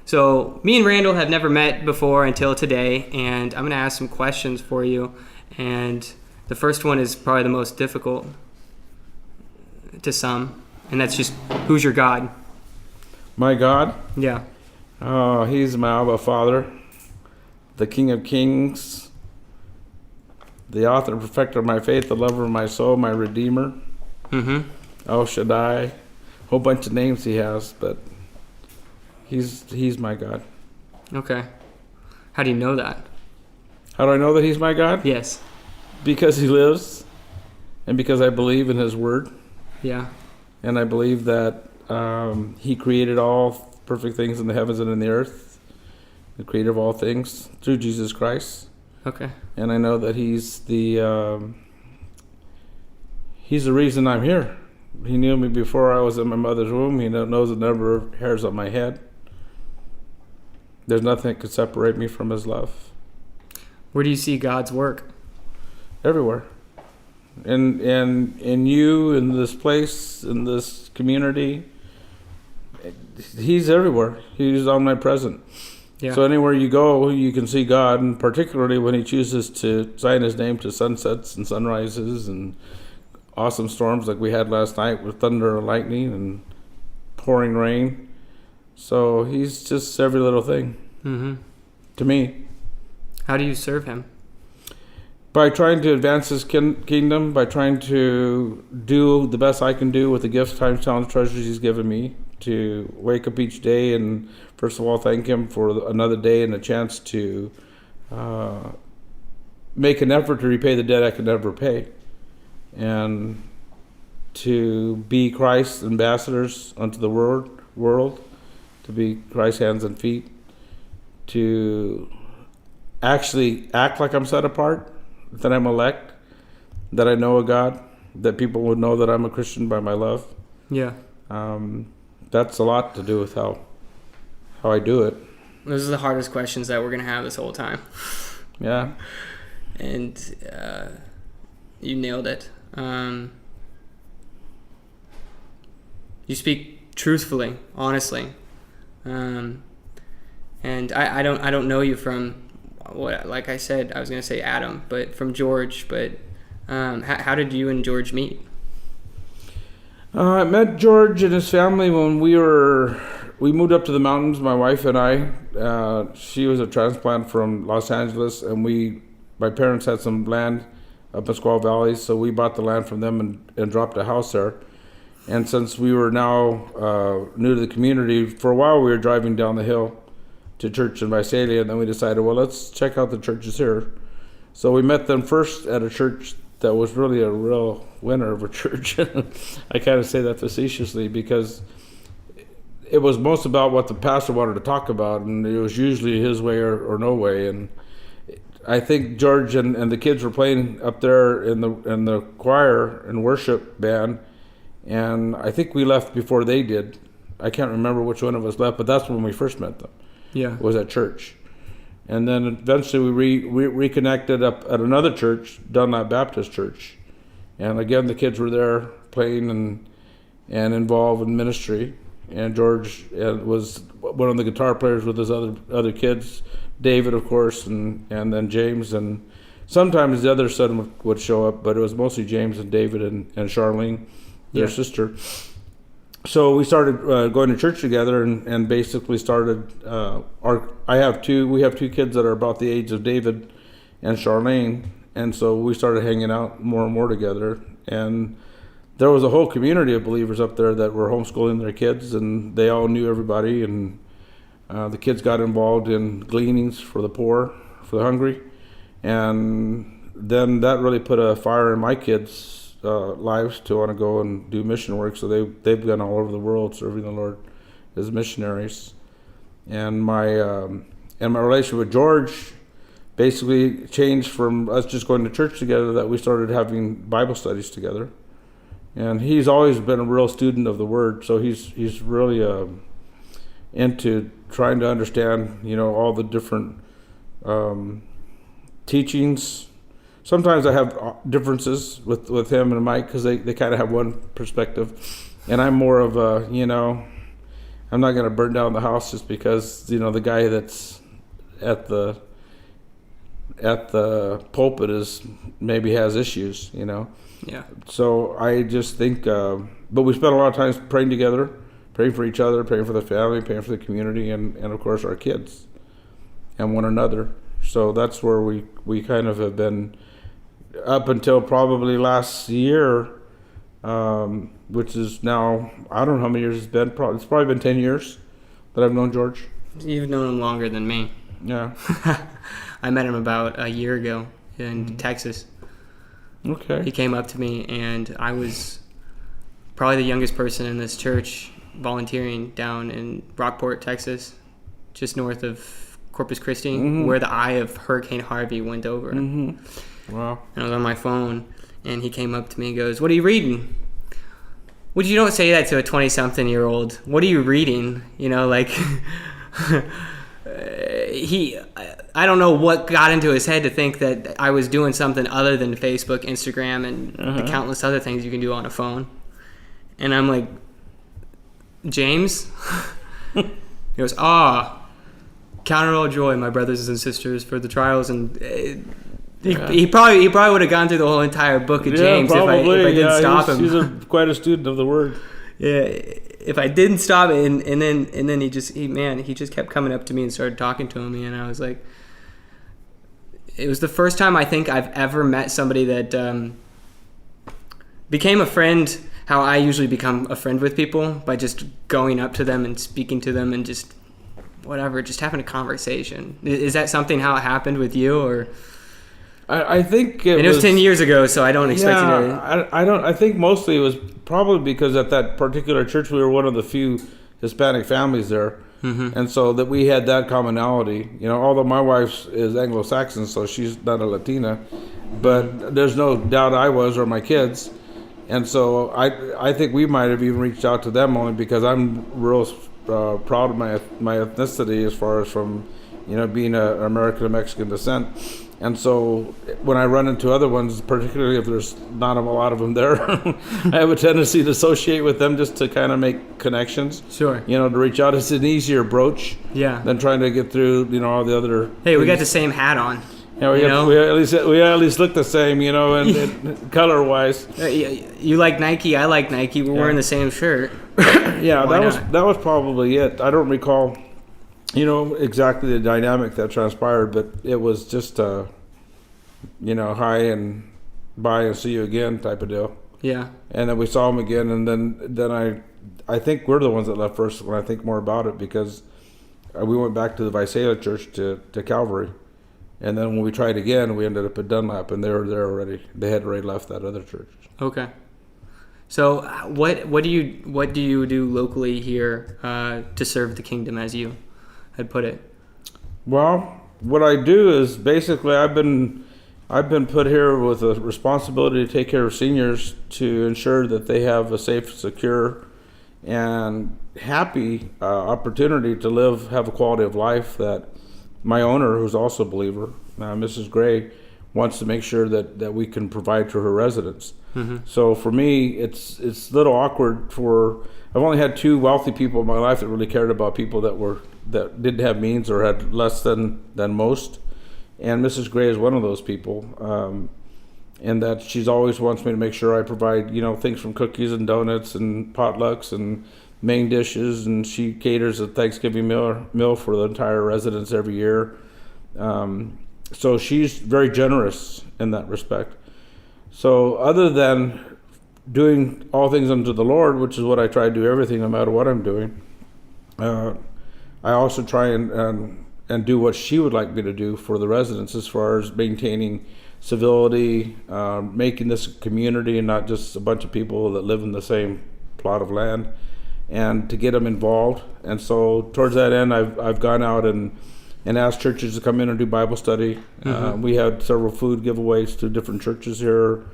So me and Randall have never met before until today, and I'm going to ask some questions for you. And the first one is probably the most difficult to some, and that's just, who's your God? My God? Yeah. Oh, he's my Abba Father, the King of Kings, the author and perfecter of my faith, the lover of my soul, my Redeemer. Mm-hmm. El Shaddai. Whole bunch of names he has, but he's my God. Okay. How do you know that? How do I know that he's my God? Yes. Because he lives, and because I believe in his word. Yeah. And I believe that he created all perfect things in the heavens and in the earth, the creator of all things, through Jesus Christ. Okay. And I know that he's the reason I'm here. He knew me before I was in my mother's womb. He knows the number of hairs on my head. There's nothing that could separate me from his love. Where do you see God's work? Everywhere. In you, in this place, in this community. He's everywhere. He's omnipresent. Yeah. So anywhere you go, you can see God, and particularly when he chooses to sign his name to sunsets and sunrises and awesome storms like we had last night with thunder and lightning and pouring rain. So he's just every little thing to me. How do you serve him? By trying to advance his kingdom, by trying to do the best I can do with the gifts, time, talents, treasures he's given me, to wake up each day and first of all thank him for another day and a chance to make an effort to repay the debt I could never pay, and to be Christ's ambassadors unto the world, to be Christ's hands and feet, to actually act like I'm set apart, that I'm elect, that I know a God, that people would know that I'm a Christian by my love. Yeah. That's a lot to do with how I do it. Those are the hardest questions that we're going to have this whole time. Yeah. And you nailed it. You speak truthfully, honestly. And I don't know you from what, like I said, I was going to say Adam, but from George. But how did you and George meet? I met George and his family when we moved up to the mountains, my wife and I. She was a transplant from Los Angeles, and my parents had some land up in Squaw Valley, so we bought the land from them and dropped a house there. And since we were now new to the community, for a while we were driving down the hill to church in Visalia, and then we decided, well, let's check out the churches here. So we met them first at a church that was really a real winner of a church. I kind of say that facetiously because it was most about what the pastor wanted to talk about, and it was usually his way or no way. And I think George and the kids were playing up there in the choir and worship band, and I think we left before they did. I can't remember which one of us left, but that's when we first met them. Yeah, was at church. And then eventually we reconnected up at another church, Dunlap Baptist Church. And again, the kids were there playing and involved in ministry. And George was one of the guitar players with his other kids, David, of course, and then James. And sometimes the other son would show up, but it was mostly James and David and Charlene, their sister. So we started going to church together and basically started we have two kids that are about the age of David and Charlene, and so we started hanging out more and more together. And there was a whole community of believers up there that were homeschooling their kids, and they all knew everybody. And the kids got involved in gleanings for the poor, for the hungry, and then that really put a fire in my kids' lives to want to go and do mission work. So they've gone all over the world serving the Lord as missionaries. And my relationship with George basically changed from us just going to church together, that we started having Bible studies together. And he's always been a real student of the Word, so he's really into trying to understand, all the different teachings. Sometimes I have differences with him and Mike because they kind of have one perspective, and I'm more of a, I'm not going to burn down the house just because, the guy that's at the pulpit maybe has issues, Yeah. So I just think, but we spent a lot of time praying together, praying for each other, praying for the family, praying for the community, and of course our kids and one another. So that's where we kind of have been up until probably last year, which is now, I don't know how many years it's been. It's probably been 10 years that I've known George. You've known him longer than me. Yeah. I met him about a year ago in Texas. Okay. He came up to me, and I was probably the youngest person in this church volunteering down in Rockport, Texas, just north of Corpus Christi, where the eye of Hurricane Harvey went over. Wow. And I was on my phone, and he came up to me and goes, "What are you reading?" Which you don't say that to a 20-something-year-old. What are you reading? I don't know what got into his head to think that I was doing something other than Facebook, Instagram, and the countless other things you can do on a phone. And I'm like, "James?" He goes, "Count it all joy, my brothers and sisters, for the trials." And he probably would have gone through the whole entire book of James if I didn't stop him. He's quite a student of the word. Yeah, if I didn't stop it, and then he just kept coming up to me and started talking to me, and I was like, it was the first time I think I've ever met somebody that became a friend. How I usually become a friend with people, by just going up to them and speaking to them and just having a conversation. Is that something how it happened with you, or? I think it was 10 years ago, so I don't expect you to. I think mostly it was probably because at that particular church we were one of the few Hispanic families there, and so that we had that commonality. Although my wife is Anglo-Saxon, so she's not a Latina, but there's no doubt I was, or my kids, and so I think we might have even reached out to them only because I'm real proud of my ethnicity as far as from being an American of Mexican descent. And so when I run into other ones, particularly if there's not a lot of them there, I have a tendency to associate with them just to kind of make connections. Sure. To reach out. It's an easier approach than trying to get through, all the other Hey, things. We got the same hat on. Yeah, we at least look the same, and color-wise. You like Nike, I like Nike. We're wearing the same shirt. Yeah, that was probably it. I don't recall exactly the dynamic that transpired, but it was just hi and bye and see you again type of deal. Yeah. And then we saw him again, and then I think we're the ones that left first when I think more about it, because we went back to the Visalia church to Calvary, and then when we tried again, we ended up at Dunlap, and they were there already. They had already left that other church. Okay. So what do you do locally here to serve the kingdom, as you had put it? Well, what I do is basically I've been put here with a responsibility to take care of seniors, to ensure that they have a safe, secure, and happy opportunity to have a quality of life that my owner, who's also a believer, Mrs. Gray, wants to make sure that we can provide to her residents. So for me, it's a little awkward. I've only had two wealthy people in my life that really cared about people that didn't have means or had less than most, and Mrs. Gray is one of those people, and that she's always wants me to make sure I provide things from cookies and donuts and potlucks and main dishes, and she caters a Thanksgiving meal for the entire residents every year. So she's very generous in that respect. So other than doing all things unto the Lord, which is what I try to do everything no matter what I'm doing, I also try and do what she would like me to do for the residents, as far as maintaining civility, making this a community and not just a bunch of people that live in the same plot of land, and to get them involved. And so towards that end, I've gone out and asked churches to come in and do Bible study. We had several food giveaways to different churches here.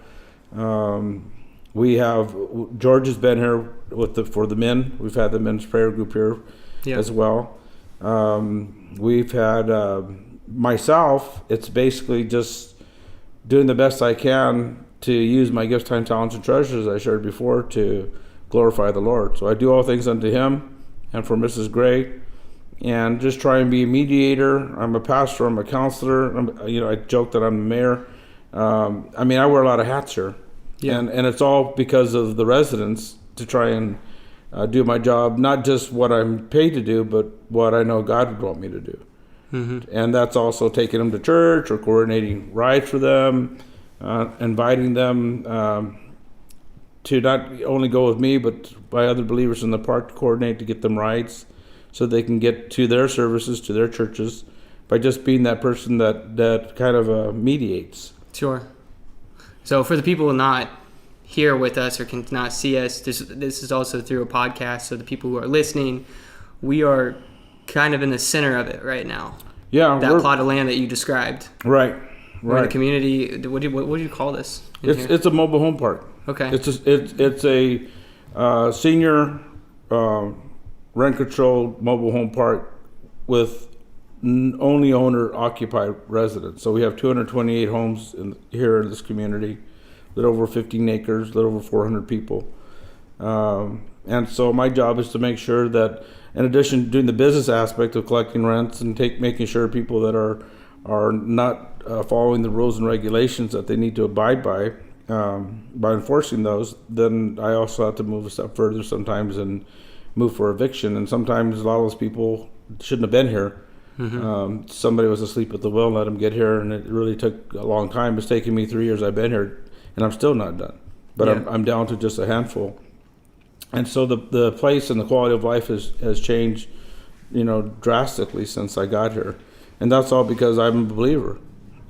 George has been here for the men. We've had the men's prayer group here as well. We've had myself. It's basically just doing the best I can to use my gifts, time, talents, and treasures, as I shared before, to glorify the Lord. So I do all things unto Him, and for Mrs. Gray, and just try and be a mediator. I'm a pastor. I'm a counselor. I joke that I'm the mayor. I wear a lot of hats here, and it's all because of the residents to try and do my job, not just what I'm paid to do, but what I know God would want me to do. Mm-hmm. And that's also taking them to church or coordinating rides for them, inviting them to not only go with me, but by other believers in the park to coordinate to get them rides so they can get to their services, to their churches, by just being that person that kind of mediates. Sure. So for the people not here with us or can not see us, this is also through a podcast. So the people who are listening, we are kind of in the center of it right now. Yeah, that plot of land that you described. Right. We're in a community. What do you call this? It's a mobile home park. Okay. It's a senior rent-controlled mobile home park with only owner-occupied residents. So we have 228 homes here in this community, a little over 15 acres, a little over 400 people. And so my job is to make sure that, in addition to doing the business aspect of collecting rents and making sure people that are not following the rules and regulations that they need to abide by enforcing those, then I also have to move a step further sometimes and move for eviction. And sometimes a lot of those people shouldn't have been here. Mm-hmm. Somebody was asleep at the wheel and let them get here, and it really took a long time. It's taken me 3 years I've been here, and I'm still not done. But I'm down to just a handful. And so the place and the quality of life has changed, drastically since I got here. And that's all because I'm a believer.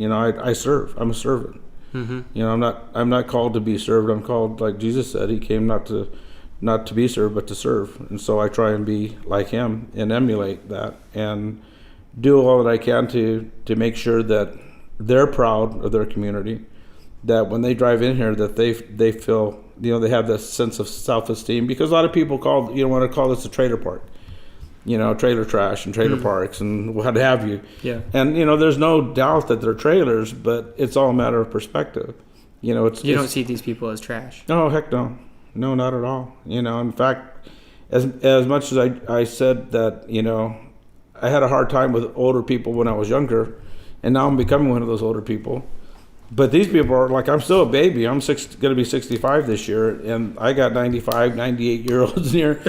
I serve. I'm a servant. Mm-hmm. I'm not called to be served. I'm called, like Jesus said, he came not to be served, but to serve. And so I try and be like him and emulate that and do all that I can to make sure that they're proud of their community, that when they drive in here that they feel, they have this sense of self-esteem, because a lot of people want to call this a trailer park, trailer trash and trailer parks and what have you. Yeah. And, there's no doubt that they're trailers, but it's all a matter of perspective. You don't see these people as trash. No, heck no. No, not at all. In fact, as much as I said that, I had a hard time with older people when I was younger, and now I'm becoming one of those older people. But these people are like, I'm still a baby. I'm going to be 65 this year, and I got 95, 98-year-olds here.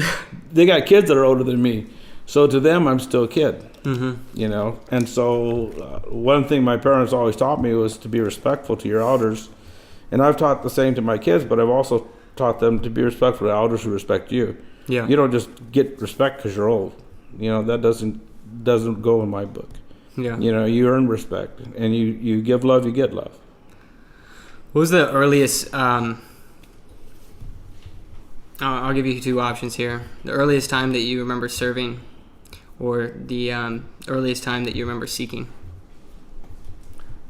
They got kids that are older than me. So to them, I'm still a kid, mm-hmm. And so one thing my parents always taught me was to be respectful to your elders. And I've taught the same to my kids, but I've also taught them to be respectful to elders who respect you. Yeah. You don't just get respect because you're old. That doesn't go in my book. Yeah. You earn respect, and you give love, you get love. What was the earliest, I'll give you two options here. The earliest time that you remember serving, or the earliest time that you remember seeking?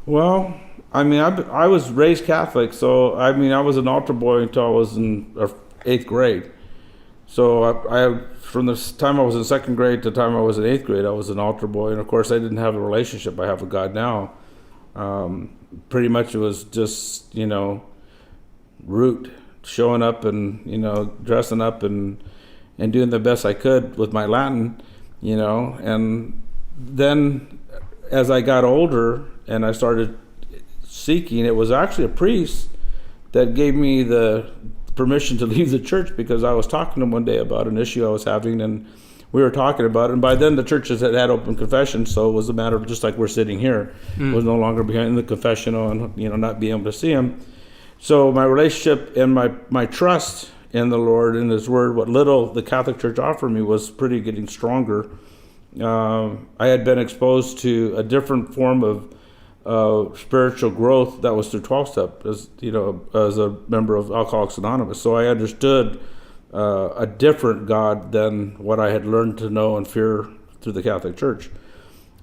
Well, I was raised Catholic, so I was an altar boy until I was in 8th grade. So I from the time I was in 2nd grade to the time I was in 8th grade, I was an altar boy. And of course, I didn't have the relationship I have with God now. Pretty much it was just, root, showing up and, dressing up and doing the best I could with my Latin, And then as I got older and I started seeking, it was actually a priest that gave me the permission to leave the church, because I was talking to him one day about an issue I was having, and we were talking about it. And by then the churches had open confession, so it was a matter of just like we're sitting here. It was no longer behind the confessional and not being able to see him. So my relationship and my trust in the Lord and His Word, what little the Catholic Church offered me, was pretty getting stronger. I had been exposed to a different form of spiritual growth that was through 12-step, as a member of Alcoholics Anonymous. So I understood a different God than what I had learned to know and fear through the Catholic Church.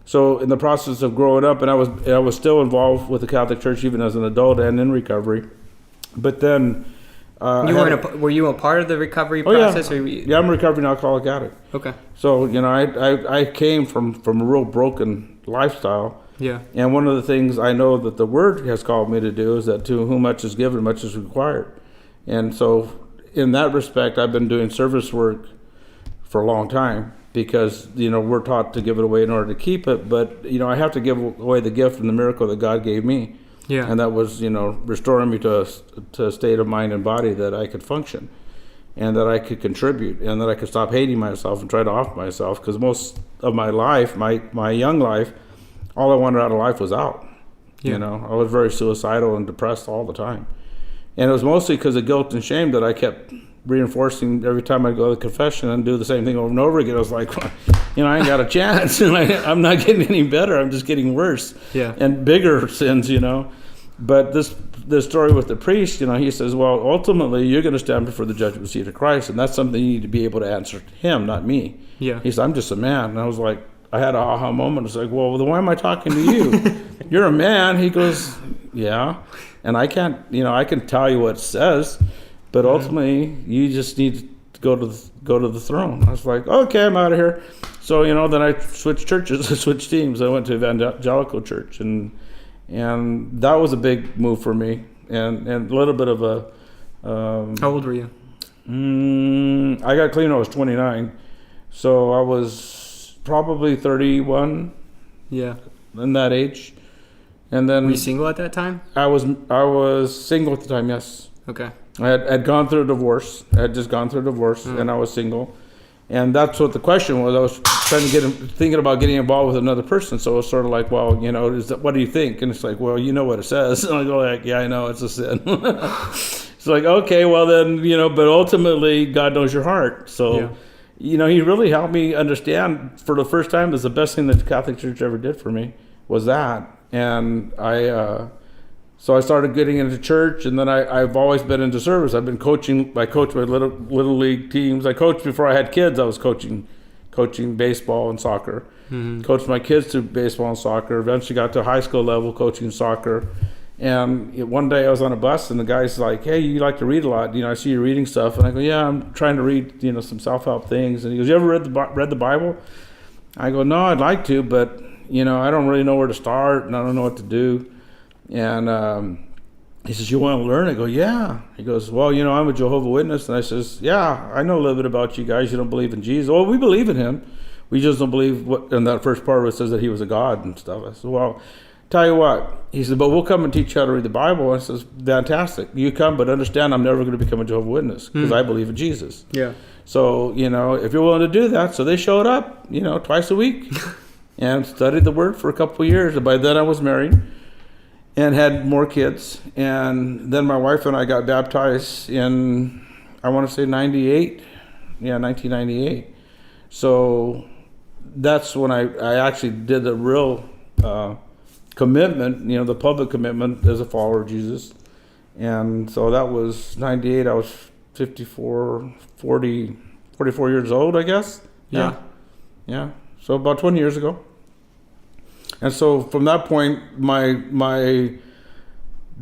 So in the process of growing up, and I was still involved with the Catholic Church even as an adult and in recovery, but then were you a part of the recovery process? Yeah, I'm a recovering alcoholic addict. Okay. So I came from a real broken lifestyle. Yeah. And one of the things I know that the Word has called me to do is that to whom much is given, much is required. And so in that respect, I've been doing service work for a long time because, we're taught to give it away in order to keep it. But, I have to give away the gift and the miracle that God gave me. Yeah. And that was, restoring me to a state of mind and body that I could function and that I could contribute and that I could stop hating myself and try to off myself. Because most of my life, my young life, all I wanted out of life was out. Yeah. I was very suicidal and depressed all the time. And it was mostly because of guilt and shame that I kept reinforcing every time I go to confession and do the same thing over and over again. I was like, I ain't got a chance. And I'm not getting any better. I'm just getting worse. Yeah. And bigger sins, But this story with the priest, he says, well, ultimately, you're going to stand before the judgment seat of Christ. And that's something you need to be able to answer to him, not me. Yeah. He said, I'm just a man. And I was like, I had an aha moment. It's like, well, then why am I talking to you? You're a man. He goes, yeah. And I can't, I can tell you what it says, but ultimately you just need to go to the throne. I was like, okay, I'm out of here. So, then I switched churches, I switched teams. I went to evangelical church and that was a big move for me and a little bit of a, how old were you? I got clean when I was 29. So I was probably 31. Yeah. In that age. And then were you single at that time? I was single at the time, yes. Okay. I had gone through a divorce. I had just gone through a divorce, and I was single. And that's what the question was. I was trying to thinking about getting involved with another person. So it was sort of like, well, what do you think? And it's like, well, you know what it says. And I go like, yeah, I know it's a sin. It's like, okay, well then, but ultimately God knows your heart. So, He really helped me understand for the first time. Is the best thing that the Catholic Church ever did for me was that. And so I started getting into church, and then I've always been into service. I've been coaching. I coached my little league teams. I coached before I had kids. I was coaching baseball and soccer. Mm-hmm. Coached my kids through baseball and soccer. Eventually got to high school level coaching soccer. And one day I was on a bus, and the guy's like, "Hey, you like to read a lot? I see you reading stuff." And I go, "Yeah, I'm trying to read, some self-help things." And he goes, "You ever read the Bible?" I go, "No, I'd like to, but I don't really know where to start, and I don't know what to do." And he says, "You want to learn?" I go, "Yeah." He goes, "Well, I'm a Jehovah's Witness." And I says, "Yeah, I know a little bit about you guys. You don't believe in Jesus." "Oh, we believe in him. We just don't believe what." And that first part of it says that he was a God and stuff. I said, "Well, tell you what." He said, "But we'll come and teach you how to read the Bible." I says, "Fantastic. You come, but understand I'm never going to become a Jehovah's Witness because I believe in Jesus." Yeah. So, if you're willing to do that. So they showed up, twice a week and studied the Word for a couple of years. And by then I was married and had more kids. And then my wife and I got baptized in, I want to say 98. Yeah, 1998. So that's when I actually did the real commitment, the public commitment as a follower of Jesus. And so that was 98. I was 44 years old, I guess. Yeah. Yeah. So about 20 years ago. And so from that point, my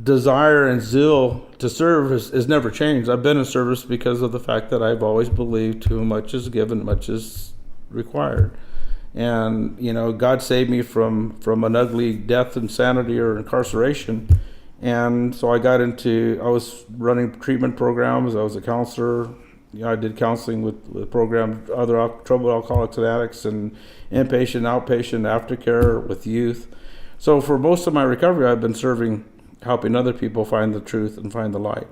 desire and zeal to serve has never changed. I've been in service because of the fact that I've always believed to whom much is given, much is required. And, God saved me from an ugly death, insanity, or incarceration. And so I was running treatment programs. I was a counselor. I did counseling with programs, other troubled alcoholics and addicts, and inpatient, outpatient, aftercare with youth. So for most of my recovery, I've been serving, helping other people find the truth and find the light.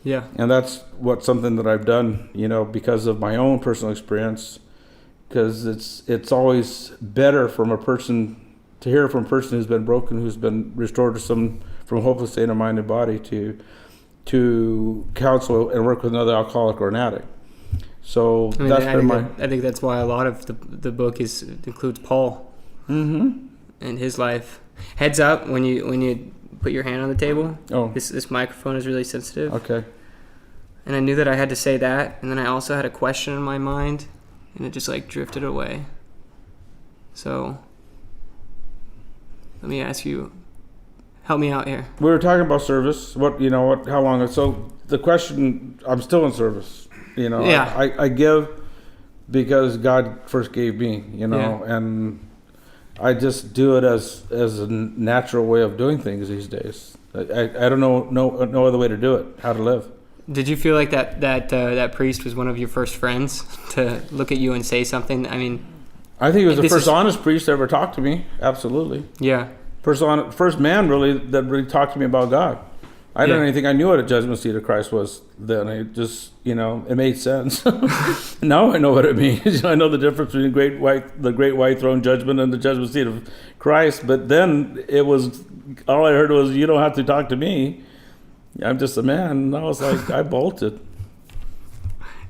Yeah. And that's something that I've done, because of my own personal experience. Because it's always better to hear from a person who's been broken, who's been restored from a hopeless state of mind and body, to counsel and work with another alcoholic or an addict. So I think that's why a lot of the book includes Paul and his life. Heads up when you put your hand on the table. Oh, this microphone is really sensitive. Okay. And I knew that I had to say that, and then I also had a question in my mind, and it just drifted away. So let me ask you. Help me out here. We were talking about service. How long? So the question, I'm still in service. Yeah. I give because God first gave me, and I just do it as a natural way of doing things these days. I don't know no other way to do it, how to live. Did you feel like that priest was one of your first friends to look at you and say something? I mean, I think he was the first honest priest to ever talk to me. Absolutely. Yeah. First man really that really talked to me about God. I didn't even think I knew what a judgment seat of Christ was then. It just, it made sense. Now I know what it means. I know the difference between the great white throne judgment and the judgment seat of Christ. But then it was, all I heard was, you don't have to talk to me. I'm just a man. And I was like, I bolted.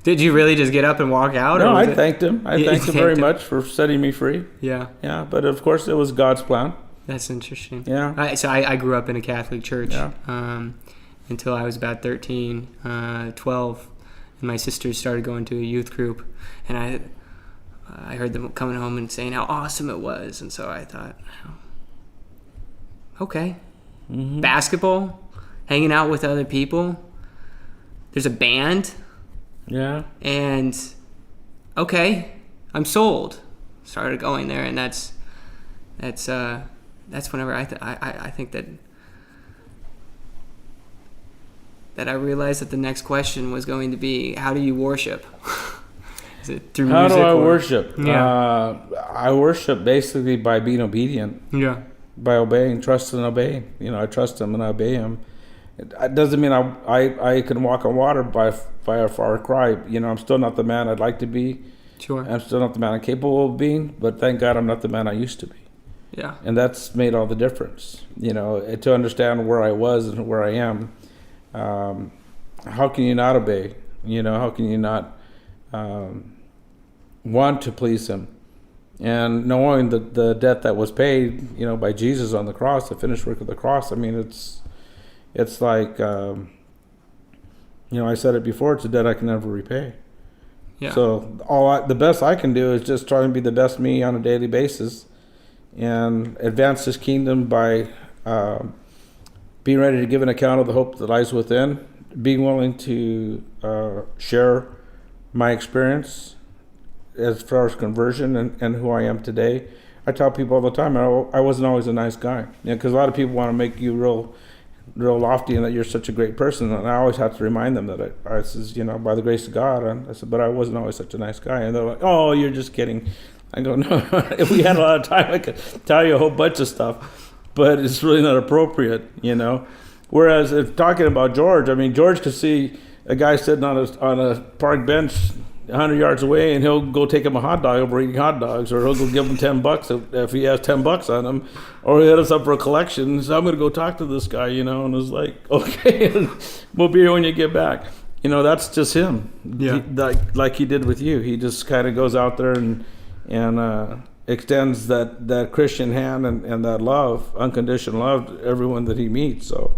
Did you really just get up and walk out? No, I thanked him. I thanked him very much for setting me free. Yeah. Yeah, but of course it was God's plan. That's interesting. Yeah. I grew up in a Catholic church Yeah. Until I was about 13, 12, and my sisters started going to a youth group, and I heard them coming home and saying how awesome it was, and so I thought, okay, basketball, hanging out with other people, there's a band, Yeah. and okay, I'm sold. Started going there, and that's whenever I think that I realized that the next question was going to be, how do you worship? Is it through How music? do I worship? Yeah. I worship basically by being obedient. Yeah. By obeying, trust and obeying. I trust him and I obey him. It doesn't mean I can walk on water by a far cry. I'm still not the man I'd like to be. Sure. I'm still not the man I'm capable of being, but thank God I'm not the man I used to be. Yeah. And that's made all the difference. To understand where I was and where I am. How can you not obey? How can you not want to please him? And knowing the debt that was paid, by Jesus on the cross, the finished work of the cross, I mean, it's like, I said it before, it's a debt I can never repay. Yeah. So the best I can do is just try and be the best me on a daily basis and advance his kingdom by being ready to give an account of the hope that lies within, being willing to share my experience as far as conversion and who I am today. I tell people all the time, I wasn't always a nice guy, because a lot of people want to make you real lofty and that you're such a great person, and I always have to remind them that I says, by the grace of God, and I said, but I wasn't always such a nice guy, and they're like, oh, you're just kidding. I go, no, if we had a lot of time, I could tell you a whole bunch of stuff. But it's really not appropriate, Whereas if talking about George, George could see a guy sitting on a park bench 100 yards away, and he'll go take him a hot dog over eating hot dogs, or he'll go give him $10 if he has $10 on him, or he'll hit us up for a collection. So I'm going to go talk to this guy, and it's like, okay, we'll be here when you get back. That's just him. Yeah. Like he did with you. He just kind of goes out there and extends that Christian hand and that love, unconditional love, to everyone that he meets. So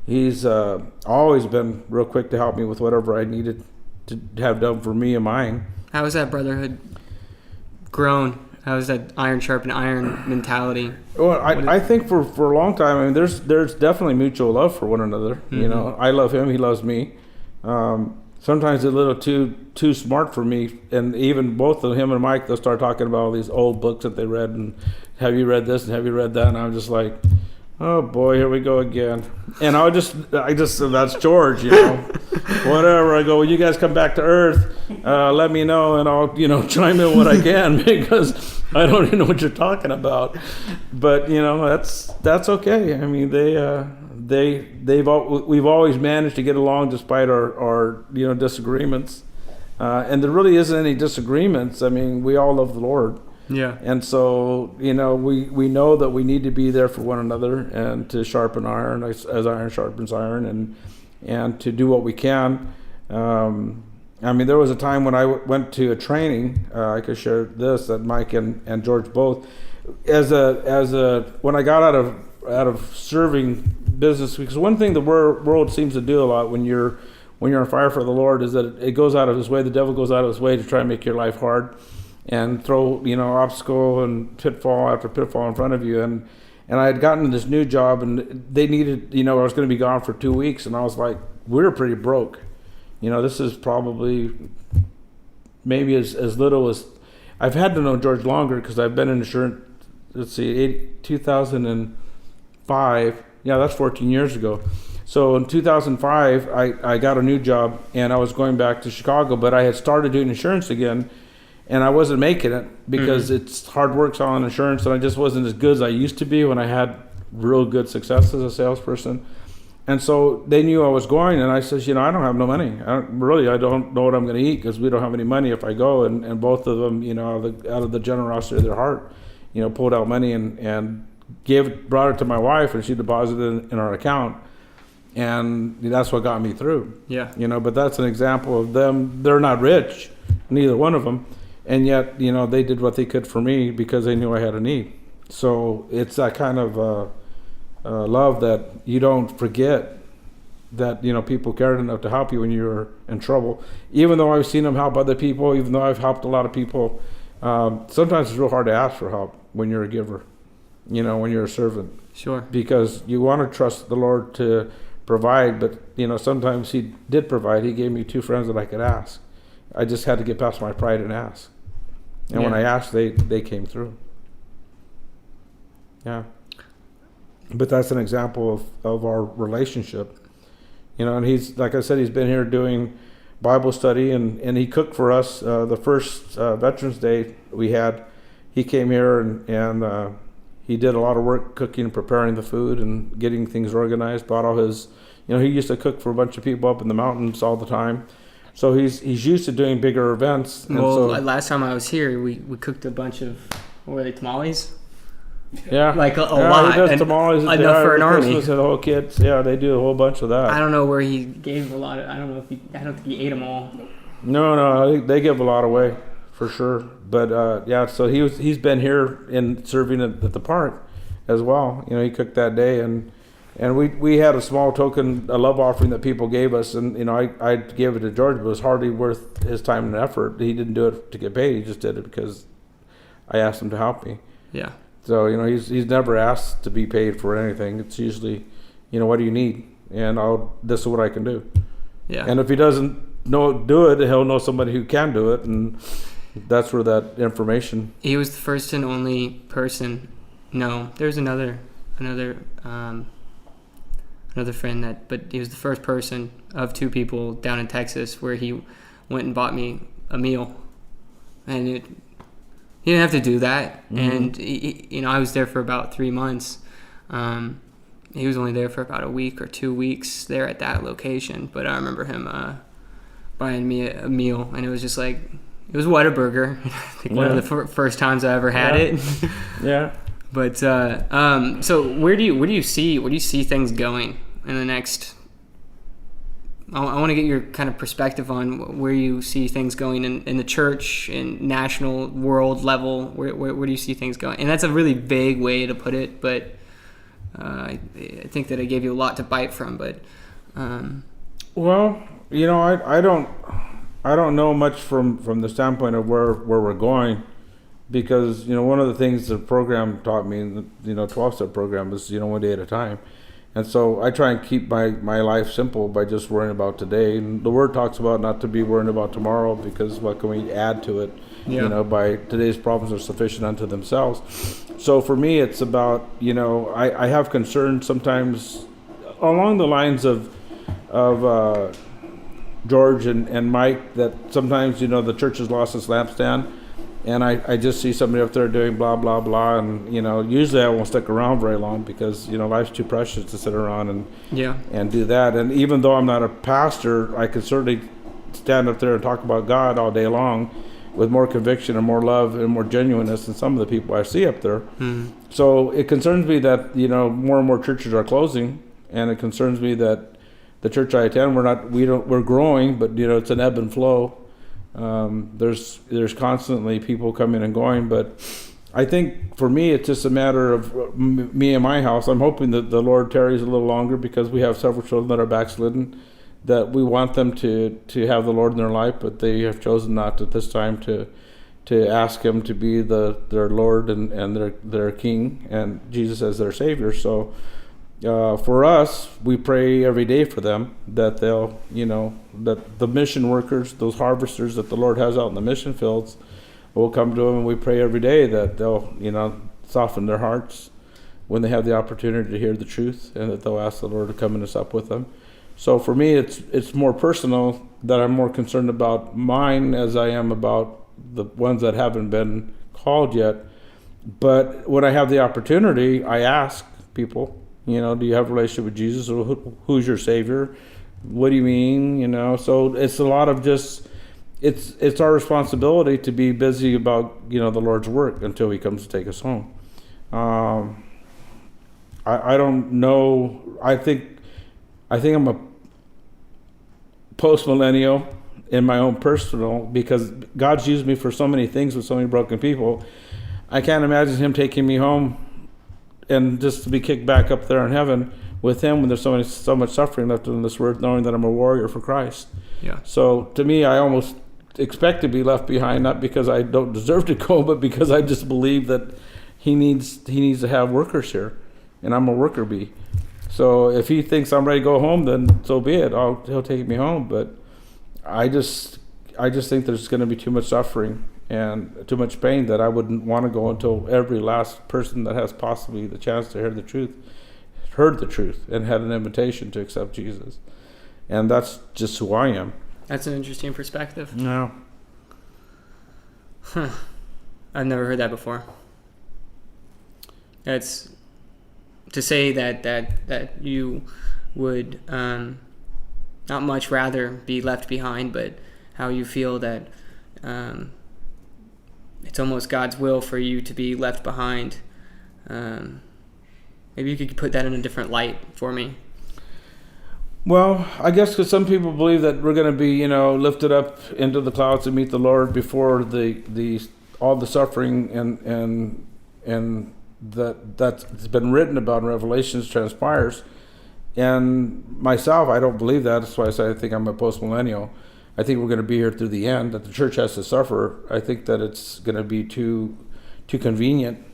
he's always been real quick to help me with whatever I needed to have done for me and mine. How has that brotherhood grown? How has that iron sharpened iron mentality? Well, I think for a long time, there's definitely mutual love for one another. Mm-hmm. I love him, he loves me. Sometimes a little too smart for me, and even both of him and Mike, they'll start talking about all these old books that they read, and have you read this and have you read that, and I'm just like, oh boy, here we go again. And I just that's George, whatever. I go, well, you guys come back to Earth, let me know, and I'll chime in what I can, because I don't even know what you're talking about. But that's okay. We've always managed to get along despite our disagreements, and there really isn't any disagreements. We all love the Lord. Yeah. And so, we know that we need to be there for one another and to sharpen iron as iron sharpens iron, and to do what we can. There was a time when I went to a training, I could share this, that Mike and George both, when I got out of serving business, because one thing the world seems to do a lot when you're on fire for the Lord is that it goes out of his way, the devil goes out of his way to try and make your life hard and throw obstacle and pitfall after pitfall in front of you, and I had gotten this new job, and they needed, I was going to be gone for 2 weeks, and I was like, we're pretty broke, this is probably maybe as little as, I've had to know George longer because I've been in insurance, 2005, yeah, that's 14 years ago. So in 2005, I got a new job, and I was going back to Chicago, but I had started doing insurance again, and I wasn't making it because it's hard work selling insurance, and I just wasn't as good as I used to be when I had real good success as a salesperson. And so they knew I was going, and I says, I don't have no money. I don't know what I'm going to eat because we don't have any money if I go. And both of them, out of the generosity of their heart, pulled out money and brought it to my wife, and she deposited it in our account. And that's what got me through. Yeah. But that's an example of them. They're not rich, neither one of them. And yet, they did what they could for me because they knew I had a need. So it's that kind of love that you don't forget that, people cared enough to help you when you're in trouble. Even though I've seen them help other people, even though I've helped a lot of people, sometimes it's real hard to ask for help when you're a giver, when you're a servant. Sure. Because you want to trust the Lord to provide, but, sometimes He did provide. He gave me 2 friends that I could ask. I just had to get past my pride and ask. And when I asked, they came through. Yeah. But that's an example of our relationship. And he's, like I said, he's been here doing Bible study, and he cooked for us. The first Veterans Day we had, he came here and he did a lot of work cooking and preparing the food and getting things organized, brought all his, he used to cook for a bunch of people up in the mountains all the time. So he's used to doing bigger events. And last time I was here, we cooked a bunch of, what were they, tamales? Yeah. Like a lot. He does tamales enough for an army. Christmas and the whole kids. Yeah, they do a whole bunch of that. I don't know where he gave a lot of, I don't think he ate them all. No, they give a lot away, for sure. But so he's been here in serving at the park as well. He cooked that day, and we had a small token, a love offering that people gave us, and I gave it to George, but it was hardly worth his time and effort. He didn't do it to get paid. He just did it because I asked him to help me. Yeah. So he's never asked to be paid for anything. It's usually, what do you need, and this is what I can do. Yeah. And if he doesn't do it, he'll know somebody who can do it, and that's where that information. He was the first and only person. No, there's another friend but he was the first person of 2 people down in Texas where he went and bought me a meal, and he didn't have to do that. Mm-hmm. And I was there for about 3 months. He was only there for about a week or 2 weeks there at that location, but I remember him buying me a meal, and it was just like, it was Whataburger. I think one of the first times I ever had it. Yeah. But so where do you see things going in the next? I want to get your kind of perspective on where you see things going in the church, in national, world level. Where do you see things going? And that's a really vague way to put it, but I think that I gave you a lot to bite from. But well, I don't know much from the standpoint of where we're going. Because, one of the things the program taught me, the 12-step program, is, one day at a time. And so I try and keep my life simple by just worrying about today. And the Word talks about not to be worrying about tomorrow, because what can we add to it? Yeah. By today's problems are sufficient unto themselves. So for me, it's about, I have concerns sometimes along the lines of George and Mike, that sometimes, the church has lost its lampstand. And I just see somebody up there doing blah, blah, blah. And, usually I won't stick around very long because, life's too precious to sit around and do that. And even though I'm not a pastor, I could certainly stand up there and talk about God all day long with more conviction and more love and more genuineness than some of the people I see up there. Mm-hmm. So it concerns me that, more and more churches are closing. And it concerns me that the church I attend, we're growing, but, it's an ebb and flow. There's constantly people coming and going, but I think for me it's just a matter of me and my house. I'm hoping that the Lord tarries a little longer, because we have several children that are backslidden, that we want them to have the Lord in their life, but they have chosen not at this time to ask Him to be their Lord and their King, and Jesus as their Savior. So for us, we pray every day for them, that they'll, that the mission workers, those harvesters that the Lord has out in the mission fields, will come to Him, and we pray every day that they'll, soften their hearts when they have the opportunity to hear the truth, and that they'll ask the Lord to come and sup with them. So for me, it's more personal, that I'm more concerned about mine as I am about the ones that haven't been called yet. But when I have the opportunity, I ask people, do you have a relationship with Jesus? Or who's your Savior? What do you mean? So it's a lot of just, it's our responsibility to be busy about, the Lord's work until He comes to take us home. I don't know. I think I'm a post-millennial in my own personal, because God's used me for so many things with so many broken people. I can't imagine Him taking me home and just to be kicked back up there in heaven with Him when there's so much suffering left in this world, knowing that I'm a warrior for Christ. Yeah. So to me, I almost expect to be left behind, not because I don't deserve to go, but because I just believe that He needs to have workers here, and I'm a worker bee. So if He thinks I'm ready to go home, then so be it. He'll take me home. But I just think there's going to be too much suffering and too much pain that I wouldn't want to go until every last person that has possibly the chance to hear the truth heard the truth and had an invitation to accept Jesus. And that's just who I am. That's an interesting perspective. No. Huh. I've never heard that before. It's to say that you would not much rather be left behind, but how you feel that it's almost God's will for you to be left behind. Maybe you could put that in a different light for me. Well, I guess because some people believe that we're going to be, lifted up into the clouds to meet the Lord before all the suffering and that's been written about in Revelations transpires. And myself, I don't believe that. That's why I say I think I'm a post-millennial. I think we're going to be here through the end, that the church has to suffer. I think that it's going to be too convenient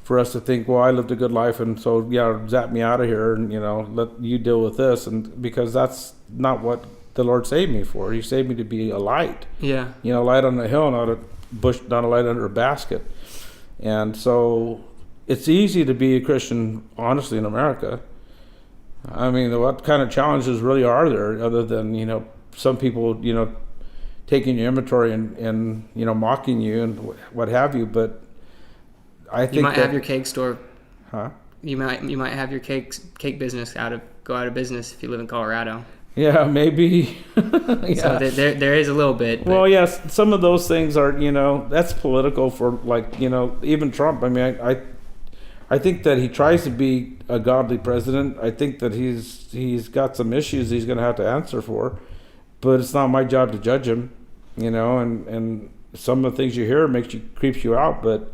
for us to think, well, I lived a good life, and so, zap me out of here, and, let you deal with this. And because that's not what the Lord saved me for. He saved me to be a light. Yeah. Light on the hill, not a bush, not a light under a basket. And so it's easy to be a Christian, honestly, in America. I mean, what kind of challenges really are there other than, some people, taking your inventory and mocking you and what have you. But I think you might have your cake store. Huh? You might have your cake business go out of business if you live in Colorado. Yeah, maybe. Yeah. So there is a little bit. Well, yes, some of those things are, that's political for even Trump. I mean, I think that he tries to be a godly president. I think that he's got some issues he's going to have to answer for, but it's not my job to judge him, and some of the things you hear creeps you out, but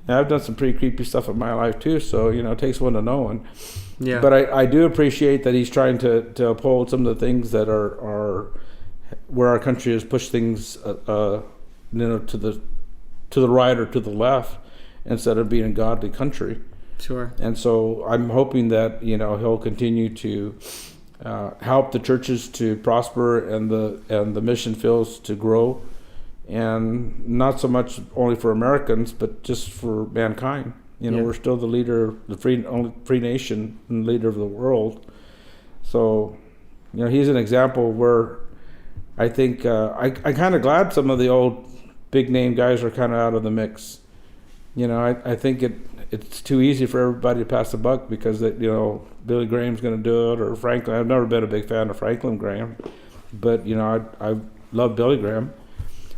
I've done some pretty creepy stuff in my life too, so it takes one to know one. Yeah. But I do appreciate that he's trying to uphold some of the things that are where our country has pushed things to the right or to the left instead of being a godly country. Sure. And so I'm hoping that he'll continue to help the churches to prosper and the mission fields to grow, and not so much only for Americans, but just for mankind. We're still the leader, only free nation and leader of the world. So, he's an example where I think I kind of glad some of the old big name guys are kind of out of the mix. I think it's too easy for everybody to pass the buck because Billy Graham's going to do it, or Franklin. I've never been a big fan of Franklin Graham, but I love Billy Graham.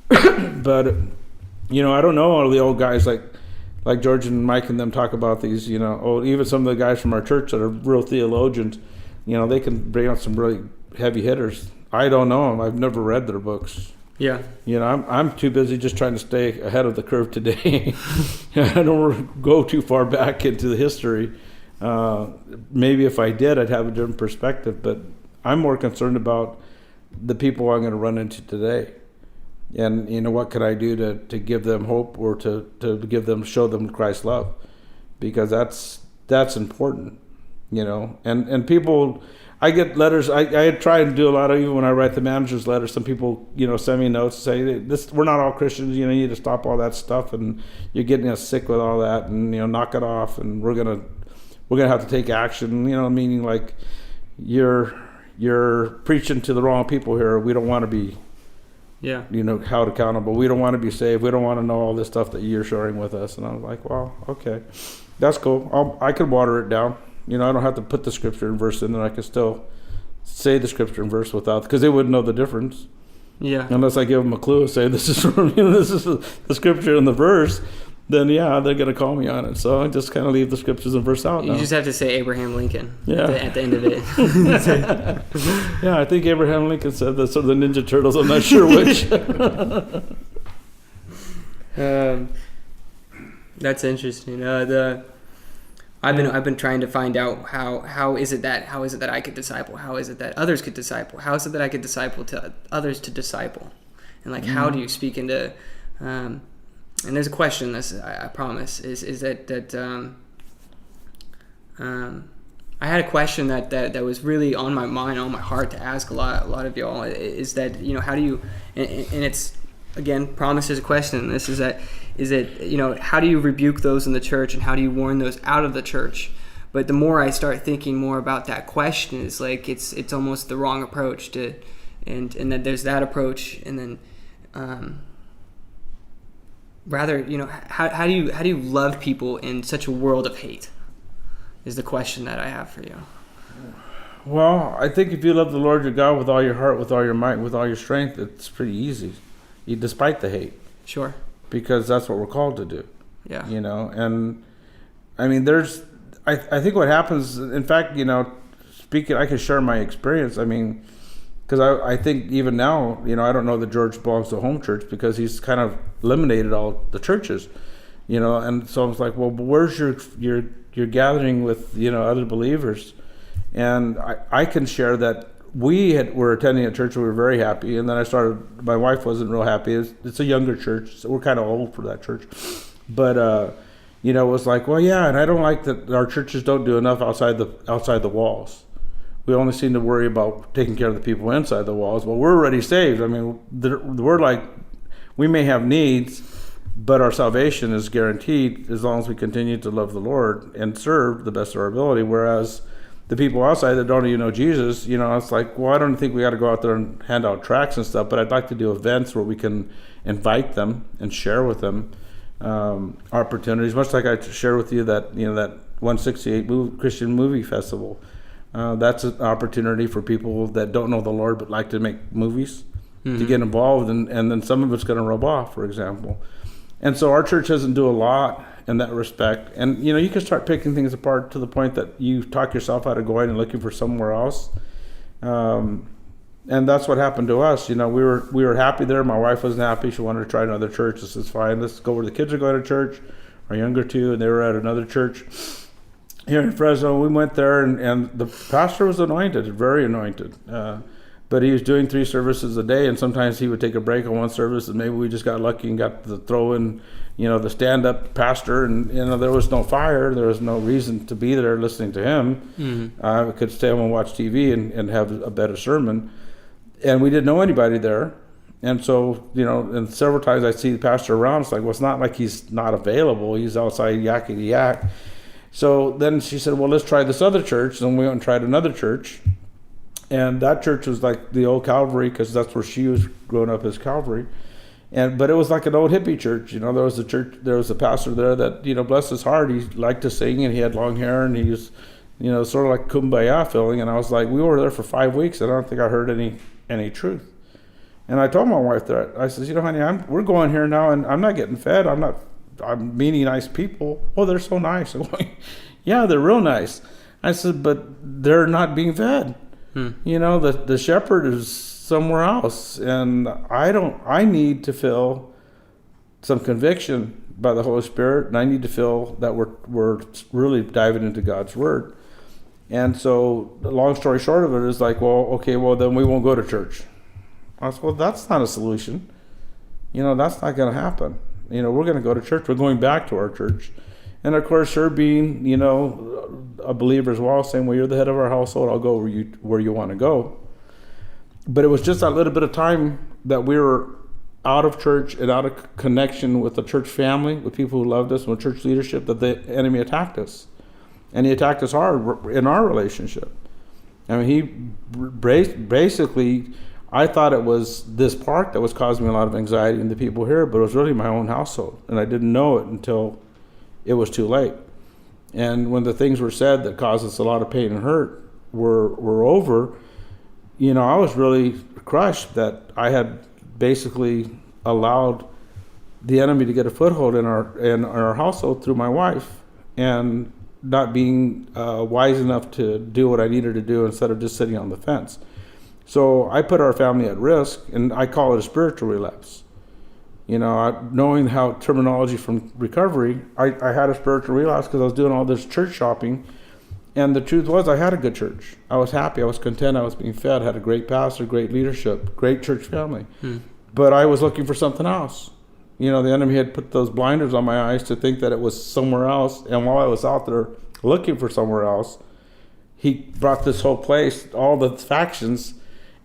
But I don't know all the old guys like George and Mike and them talk about these. Even some of the guys from our church that are real theologians. They can bring out some really heavy hitters. I don't know them. I've never read their books. Yeah. I'm too busy just trying to stay ahead of the curve today. I don't go too far back into the history. Maybe if I did, I'd have a different perspective. But I'm more concerned about the people I'm going to run into today. And what can I do to give them hope, or to show them Christ's love, because that's important, And people, I get letters. I try and do a lot of, even when I write the manager's letter, some people send me notes, say this, we're not all Christians. You need to stop all that stuff, and you're getting us sick with all that, and knock it off, and we're gonna we're going to have to take action, meaning like you're preaching to the wrong people here. We don't want to be, held accountable. We don't want to be saved. We don't want to know all this stuff that you're sharing with us. And I was like, well, okay, that's cool. I could water it down. I don't have to put the scripture and verse in there. I could still say the scripture and verse because they wouldn't know the difference. Yeah. Unless I give them a clue and say, this is from, this is the scripture and the verse, then they're going to call me on it. So I just kind of leave the scriptures and verse out now. You just have to say Abraham Lincoln at the end of it. Yeah, I think Abraham Lincoln said that. So the Ninja Turtles, I'm not sure which. That's interesting. I've been trying to find out how is it that I could disciple? How is it that others could disciple? How is it that I could disciple to others to disciple? And like, how do you speak into? And there's a question. This I promise is that I had a question that was really on my mind, on my heart to ask a lot of y'all. Is that how do you? And it's again, promise is a question. This is that. Is it, how do you rebuke those in the church and how do you warn those out of the church? But the more I start thinking more about that question, is like it's almost the wrong approach to, and then there's that approach, and then rather, how do you love people in such a world of hate? Is the question that I have for you. Well, I think if you love the Lord your God with all your heart, with all your might, with all your strength, it's pretty easy, despite the hate. Sure. Because that's what we're called to do. Yeah. And I mean, I think what happens, in fact, speaking, I can share my experience. I mean, because I think even now, I don't know that George belongs to Home Church because he's kind of eliminated all the churches, and so I was like, well, but where's your gathering with, other believers? And I can share that were attending a church, we were very happy, and then my wife wasn't real happy. It's a younger church, so we're kind of old for that church. But, it was like, well, yeah, and I don't like that our churches don't do enough outside the walls. We only seem to worry about taking care of the people inside the walls. Well, we're already saved. I mean, we're like, we may have needs, but our salvation is guaranteed as long as we continue to love the Lord and serve the best of our ability, whereas the people outside that don't even know Jesus, it's like, well, I don't think we got to go out there and hand out tracts and stuff, but I'd like to do events where we can invite them and share with them opportunities, much like I shared with you that, that 168 Christian Movie Festival. That's an opportunity for people that don't know the Lord but like to make movies to get involved, and then some of it's going to rub off, for example. And so our church doesn't do a lot in that respect. And, you can start picking things apart to the point that you talk yourself out of going and looking for somewhere else. And that's what happened to us. We were happy there. My wife wasn't happy. She wanted to try another church. This is fine. Let's go where the kids are going to church, our younger two, and they were at another church here in Fresno. We went there, and the pastor was anointed, very anointed. But he was doing 3 services a day, and sometimes he would take a break on one service, and maybe we just got lucky and got to throw in, the stand-up pastor, and, there was no fire. There was no reason to be there listening to him. I could stay home and watch TV and have a better sermon. And we didn't know anybody there. And so, and several times I see the pastor around. It's like, well, it's not like he's not available. He's outside yakety yak. So then she said, well, let's try this other church. And we went and tried another church. And that church was like the old Calvary, because that's where she was growing up, as Calvary. But it was like an old hippie church. There was a pastor there that, bless his heart, he liked to sing, and he had long hair, and he was, sort of like kumbaya feeling. And I was like, we were there for 5 weeks, and I don't think I heard any truth. And I told my wife that. I said, honey, we're going here now, and I'm not getting fed. I'm meeting nice people. Oh, they're so nice. I'm going, yeah, they're real nice. I said, but they're not being fed. The shepherd is somewhere else, and I need to feel some conviction by the Holy Spirit, and I need to feel that we're really diving into God's Word. And so the long story short of it is like, well, okay, well, then we won't go to church. I said, well, that's not a solution. That's not going to happen. We're going to go to church. We're going back to our church. And of course, her being, a believer as well, saying, well, you're the head of our household, I'll go where you want to go. But it was just that little bit of time that we were out of church and out of connection with the church family, with people who loved us, and with church leadership, that the enemy attacked us. and he attacked us hard in our relationship. I mean, he basically, I thought it was this park that was causing me a lot of anxiety and the people here, but it was really my own household, and I didn't know it until it was too late. And when the things were said that caused us a lot of pain and hurt were over, I was really crushed that I had basically allowed the enemy to get a foothold in our household through my wife, and not being wise enough to do what I needed to do instead of just sitting on the fence. So I put our family at risk, and I call it a spiritual relapse. Knowing how terminology from recovery, I had a spiritual relapse because I was doing all this church shopping, and the truth was I had a good church. I was happy, I was content, I was being fed, had a great pastor, great leadership, great church family. But I was looking for something else. The enemy had put those blinders on my eyes to think that it was somewhere else. And while I was out there looking for somewhere else, he brought this whole place, all the factions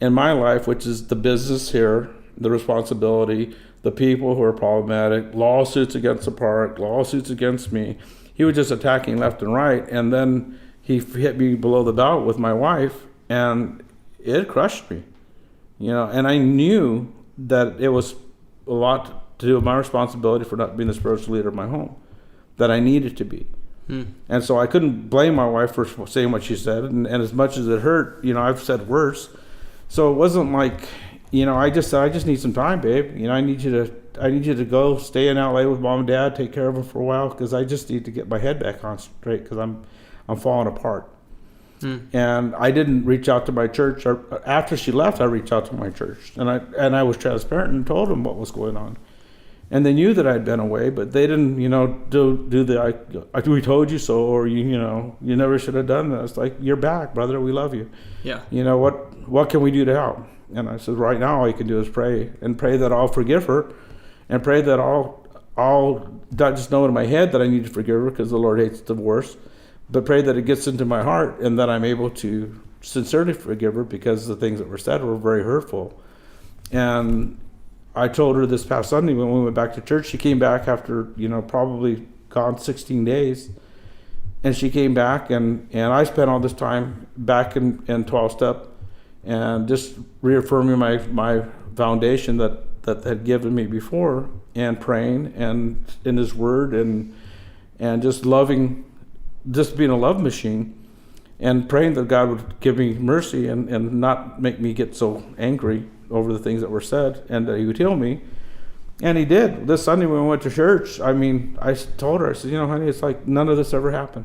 in my life, which is the business here, the responsibility, the people who are problematic, lawsuits against the park, lawsuits against me. He was just attacking left and right. And then he hit me below the belt with my wife, and it crushed me. And I knew that it was a lot to do with my responsibility for not being the spiritual leader of my home, that I needed to be. And so I couldn't blame my wife for saying what she said, and as much as it hurt, I've said worse. So it wasn't like, I just said, I just need some time, babe. I need you to go stay in LA with mom and dad, take care of them for a while, because I just need to get my head back on straight, because I'm falling apart. And I didn't reach out to my church. After she left, I reached out to my church, and I was transparent and told them what was going on. And they knew that I'd been away, but they didn't, do the we told you so, or you never should have done that. It's like, you're back, brother. We love you. Yeah. What can we do to help? And I said, right now, all you can do is pray, and pray that I'll forgive her, and pray that I'll not just know in my head that I need to forgive her because the Lord hates divorce, but pray that it gets into my heart and that I'm able to sincerely forgive her, because the things that were said were very hurtful. And I told her this past Sunday when we went back to church, she came back after, probably gone 16 days. And she came back, and I spent all this time back in 12-step and just reaffirming my foundation that had given me before, and praying and in his word, and just loving, just being a love machine, and praying that God would give me mercy and not make me get so angry over the things that were said, and that he would heal me. And he did. This Sunday when we went to church, I told her, I said, honey, it's like none of this ever happened.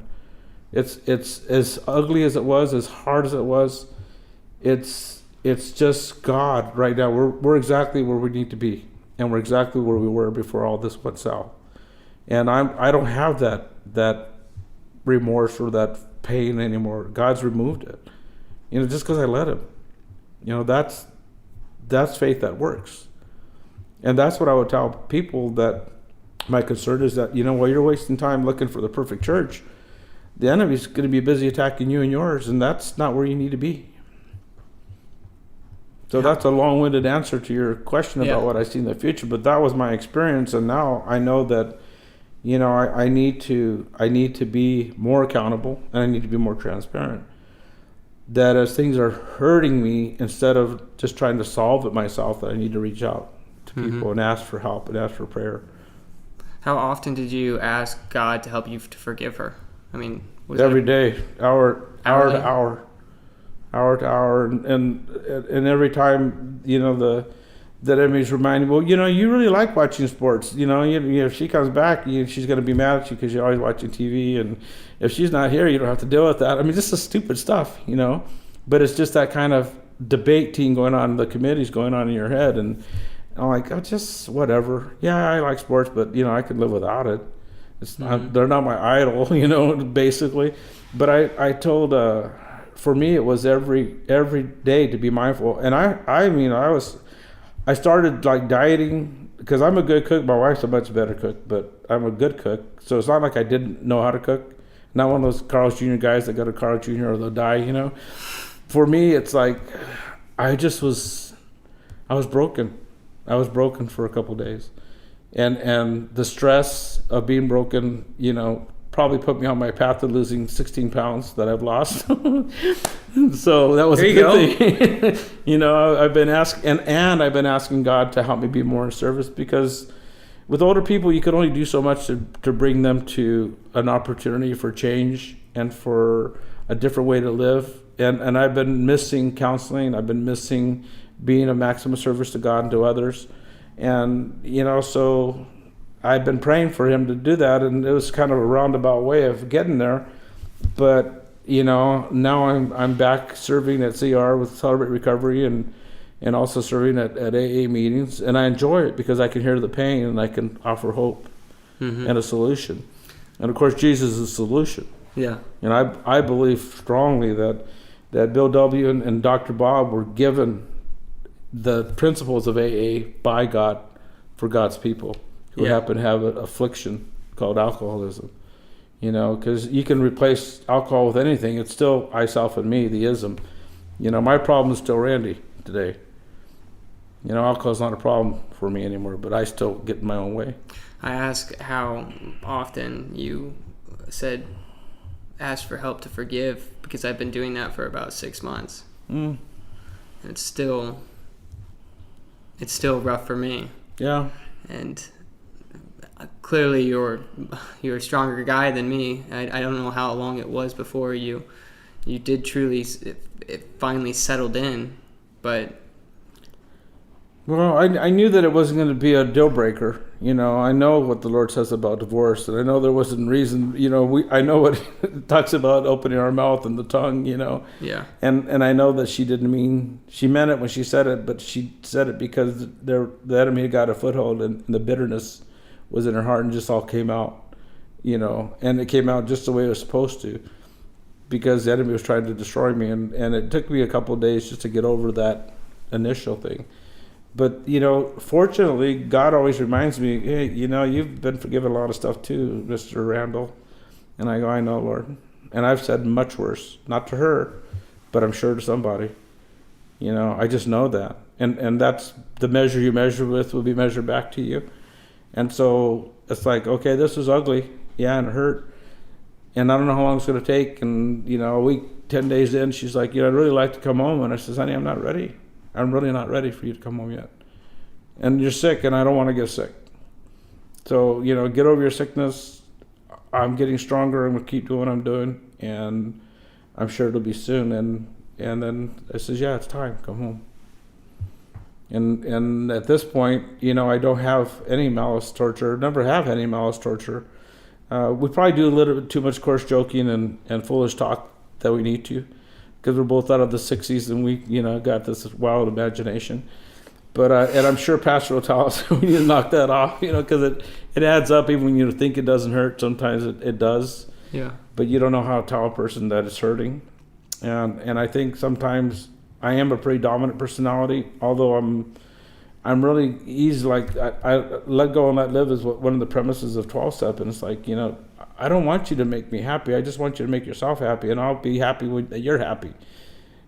It's as ugly as it was, as hard as it was, it's just God right now. We're exactly where we need to be, and we're exactly where we were before all this went south. And I don't have that remorse or that pain anymore. God's removed it. Just because I let him. That's faith that works. And that's what I would tell people, that my concern is that, while you're wasting time looking for the perfect church, the enemy's going to be busy attacking you and yours, and that's not where you need to be. So that's a long-winded answer to your question about what I see in the future, but that was my experience, and now I know that, I need to be more accountable, and I need to be more transparent. That as things are hurting me, instead of just trying to solve it myself, that I need to reach out to people and ask for help and ask for prayer. How often did you ask God to help you to forgive her? Every day, hour to hour, and every time, the enemy's reminding me, well, you really like watching sports. If she comes back, she's going to be mad at you because you're always watching TV, and if she's not here, you don't have to deal with that. Just the stupid stuff, But it's just that kind of debate team going on, the committees going on in your head, and I'm like, just whatever. Yeah, I like sports, but I could live without it. It's not, they're not my idol, basically. But I told, for me, it was every day to be mindful, and I started like dieting, because I'm a good cook. My wife's a much better cook, but I'm a good cook. So it's not like I didn't know how to cook. Not one of those Carl's Jr. guys that go to Carl's Jr. or they'll die, For me, it's like, I was broken. I was broken for a couple of days. And the stress of being broken, probably put me on my path to losing 16 pounds that I've lost. So that was There a you good thing. You know, I've been asking, and I've been asking God to help me be more in service, because with older people, you can only do so much to bring them to an opportunity for change and for a different way to live. And I've been missing counseling. I've been missing being of maximum service to God and to others. And, you know, so I've been praying for him to do that, and it was kind of a roundabout way of getting there. But, you know, now I'm back serving at CR with Celebrate Recovery, and also serving at AA meetings, and I enjoy it because I can hear the pain and I can offer hope and a solution. And of course, Jesus is a solution. Yeah. And I believe strongly that Bill W. and Dr. Bob were given the principles of AA by God for God's people who happen to have an affliction called alcoholism. You know, because you can replace alcohol with anything. It's still I, self, and me, the ism. You know, my problem is still Randy today. You know, alcohol's not a problem for me anymore, but I still get in my own way. I ask how often you ask for help to forgive, because I've been doing that for about 6 months. And it's still rough for me. Yeah. And clearly you're a stronger guy than me. I don't know how long it was before you did truly, it finally settled in, but... Well, I knew that it wasn't going to be a deal breaker. You know, I know what the Lord says about divorce, and I know there wasn't reason. You know, I know what it talks about opening our mouth and the tongue. You know, yeah. And I know that she meant it when she said it, but she said it because the enemy got a foothold, and the bitterness was in her heart, and just all came out. You know, and it came out just the way it was supposed to, because the enemy was trying to destroy me, and it took me a couple of days just to get over that initial thing. But, you know, fortunately, God always reminds me, hey, you know, you've been forgiven a lot of stuff too, Mr. Randall. And I go, I know, Lord. And I've said much worse, not to her, but I'm sure to somebody. You know, I just know that. And that's the measure you measure with will be measured back to you. And so it's like, okay, this is ugly. Yeah, and it hurt. And I don't know how long it's going to take. And, you know, a week, 10 days in, she's like, you know, I'd really like to come home. And I says, honey, I'm not ready. I'm really not ready for you to come home yet. And you're sick, and I don't want to get sick. So, you know, get over your sickness. I'm getting stronger. I'm going to keep doing what I'm doing, and I'm sure it'll be soon. And then I says, yeah, it's time. Come home. And at this point, you know, I don't have any malice torture. Never have any malice torture. We probably do a little bit too much coarse joking and foolish talk that we need to, because we're both out of the 60s and we, you know, got this wild imagination. But and I'm sure Pastor will tell us we need to knock that off, you know, because it adds up. Even when you think it doesn't hurt, sometimes it does. Yeah. But you don't know how to tell a person that it's hurting. And I think sometimes I am a pretty dominant personality, although I'm really easy. Like I let go and let live is one of the premises of 12-step. And it's like, you know, I don't want you to make me happy. I just want you to make yourself happy, and I'll be happy that you're happy.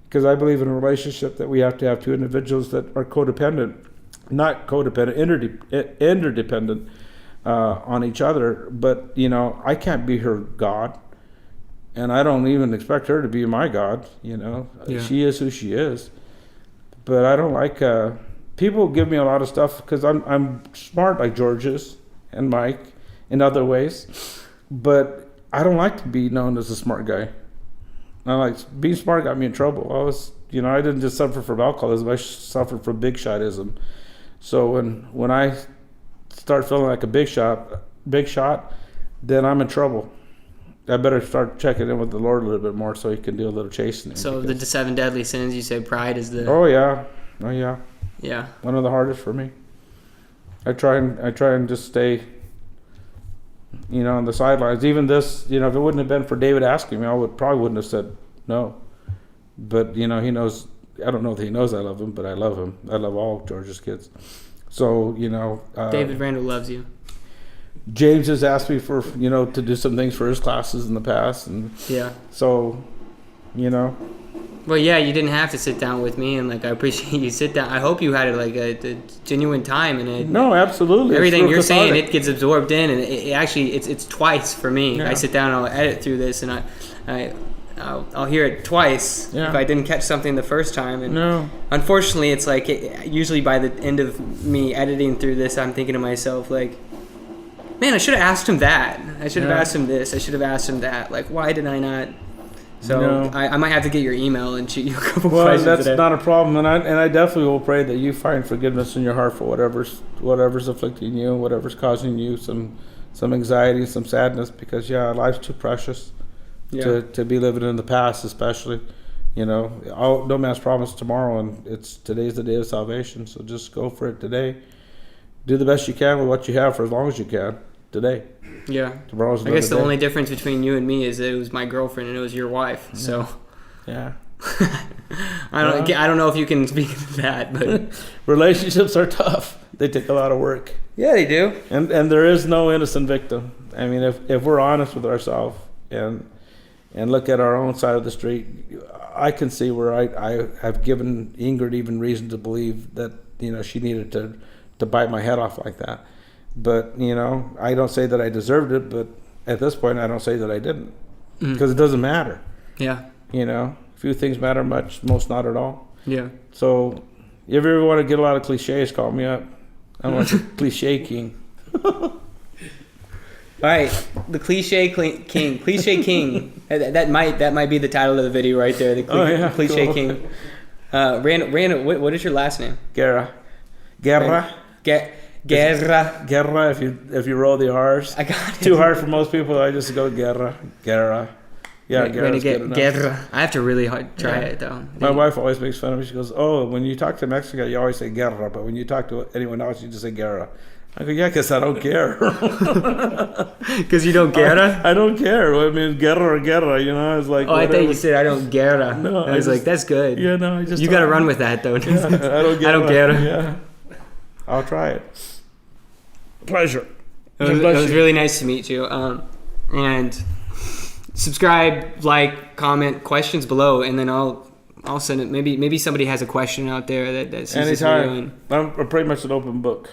Because I believe in a relationship that we have to have two individuals that are codependent, not codependent, interdependent on each other. But, you know, I can't be her God, and I don't even expect her to be my God, you know. Yeah. She is who she is. But I don't like... people give me a lot of stuff because I'm smart like George is and Mike in other ways. But I don't like to be known as a smart guy. I like being smart got me in trouble. I didn't just suffer from alcoholism. I suffered from big shotism. So when I start feeling like a big shot, then I'm in trouble. I better start checking in with the Lord a little bit more so he can do a little chastening. So the 7 deadly sins, you say pride is the... Oh yeah. Yeah. One of the hardest for me. I try and just stay, you know, on the sidelines. Even this, you know, if it wouldn't have been for David asking me, I probably wouldn't have said no. But, you know, he knows, I don't know if he knows I love him, but I love him. I love all George's kids. So, you know. David Randall loves you. James has asked me for, you know, to do some things for his classes in the past. And yeah. So, you know, Well, yeah, you didn't have to sit down with me, and like I appreciate you sit down. I hope you had like a genuine time, and No, absolutely. everything you're saying, it gets absorbed in, and it actually it's twice for me. Yeah. I sit down and I'll edit through this, and I'll hear it twice Yeah. if I didn't catch something the first time. And No. unfortunately, it's like usually by the end of me editing through this, I'm thinking to myself like, man, I should have asked him that. I should have Yeah. asked him this. I should have asked him that. Like, why did I not? So No. I might have to get your email and shoot you a couple Well, questions. that's today. not a problem, and I definitely will pray that you find forgiveness in your heart for whatever's afflicting you, whatever's causing you some anxiety, some sadness, because life's too precious to be living in the past, especially. No man's promised tomorrow, and today's the day of salvation. So just go for it today. Do the best you can with what you have for as long as you can today. Yeah. Tomorrow's I another guess the day. only difference between you and me is that it was my girlfriend and it was your wife. So Yeah. I don't know if you can speak to that, but Relationships are tough. They take a lot of work. yeah, they do. And there is no innocent victim. I mean, if we're honest with ourselves and look at our own side of the street, I can see where I have given Ingrid even reason to believe that she needed to bite my head off like that. But I don't say that I deserved it, but at this point I don't say that I didn't, because it doesn't matter. Yeah. Few things matter much, most not at all. Yeah. So if you ever want to get a lot of cliches, call me up. I'm like a cliche king. All right, the cliche king, cliche king. That might be the title of the video right there. The cliche cool. king. Random. What is your last name? Guerra. Guerra. Guerra. If you roll the R's. I got it. Too hard for most people. I just go Guerra. Yeah, Guerra's good enough. Guerra. I have to really hard try it though. My wife always makes fun of me. She goes, "Oh, when you talk to Mexico, you always say Guerra, but when you talk to anyone else, you just say Guerra." I go, "Yeah, because I don't care." Because you don't Guerra? I don't care. I mean, Guerra or Guerra, It's like. Oh, I thought you said I don't Guerra. No, I was like, that's good. Yeah, no, I just. You got to run with that though. Yeah, I don't Guerra. I don't Guerra. Yeah, I'll try it. Pleasure. It was really nice to meet you. And subscribe, like, comment, questions below, and then I'll send it. Maybe somebody has a question out there that sees this video. Anytime. I'm pretty much an open book.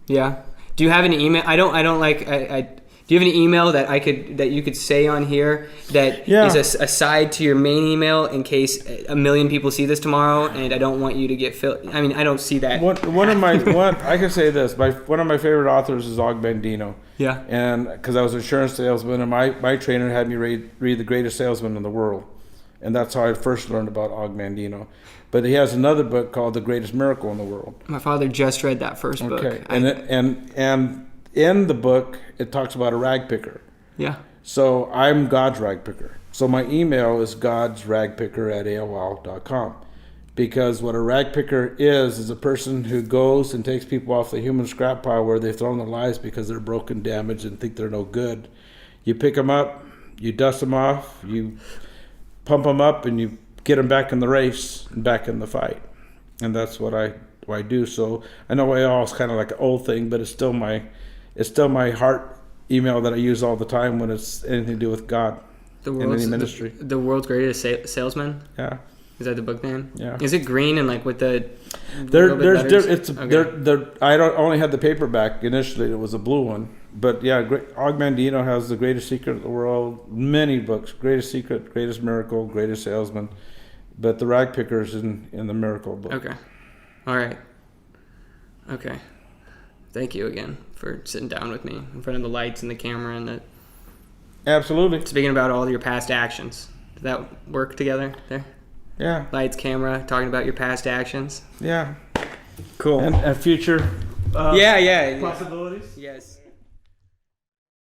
Yeah. Do you have an email? I don't like. Do you have an email that you could say on here that is a side to your main email in case a million people see this tomorrow, and I don't want you to get filled. I mean, I don't see that. I can say this. One of my favorite authors is Og Mandino. Yeah. And because I was an insurance salesman, and my trainer had me read The Greatest Salesman in the World, and that's how I first learned about Og Mandino. But he has another book called The Greatest Miracle in the World. My father just read that first book. Okay. And in the book, it talks about a ragpicker. Yeah. So I'm God's ragpicker. So my email is godsragpicker@aol.com, because what a ragpicker is a person who goes and takes people off the human scrap pile where they've thrown their lives because they're broken, damaged, and think they're no good. You pick them up, you dust them off, you pump them up, and you get them back in the race and back in the fight. And that's what I do. So I know AOL is kind of like an old thing, but it's still my heart email that I use all the time when it's anything to do with God in any ministry. The world's greatest salesman. Yeah. Is that the book name? Yeah. Is it green and like with the? I don't only had the paperback initially. It was a blue one, but yeah, Og Mandino has The Greatest Secret of the World. Many books: Greatest Secret, Greatest Miracle, Greatest Salesman. But the Ragpicker is in the Miracle book. Okay. All right. Okay. Thank you again for sitting down with me in front of the lights and the camera and Absolutely. speaking about all your past actions. Did that work together there? Yeah. Lights, camera, talking about your past actions. Yeah. Cool. And future yeah. possibilities. Yes.